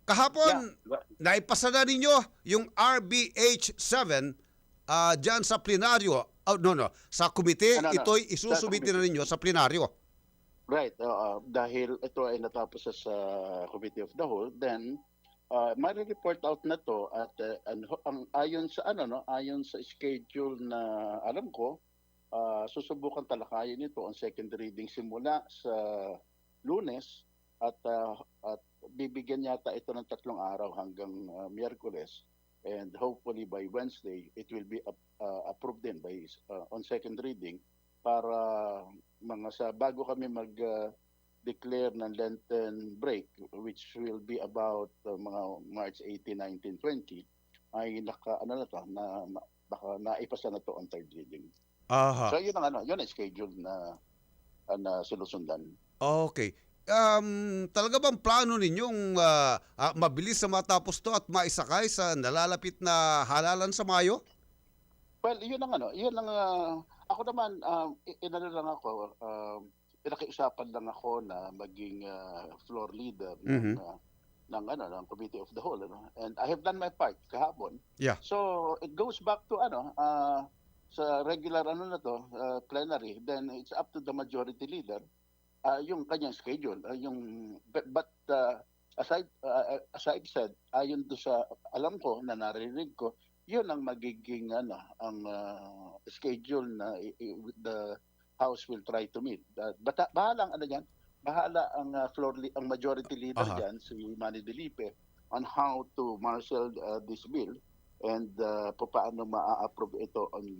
Kahapon, Yeah. naipasa na ninyo yung RBH7 dyan sa plenaryo. Sa komite, Ano, ito'y sa isusumite na committee. ninyo sa plenaryo. Right. Dahil ito ay natapos sa Committee of the Whole, then report out na to at ang ayon sa ayon sa schedule na alam ko, susubukan talakayin ito on second reading simula sa Lunes at bibigyan yata ito ng 3 araw hanggang Miyerkules, and hopefully by Wednesday it will be approved din by on second reading para bago kami declare ng Lenten break, which will be about mga March 18, 19, 20, ay baka naipasa na to on third reading. Aha. So yun ang schedule na sinusundan. Okay. Talaga bang plano ninyong mabilis na matapos to at maisakay sa nalalapit na halalan sa Mayo? Well, ako naman, pinakiusapan lang ako na maging floor leader ng Committee of the Whole, and I have done my part kahapon. Yeah. So it goes back to sa regular plenary, then it's up to the majority leader yung kanyang schedule, as I've said, ayon do sa alam ko na narinig ko, yun ang magiging ang schedule na the House will try to meet. Bahala ang ang majority leader diyan, si Manny Delipe, on how to marshal this bill and paano ma-approve ito on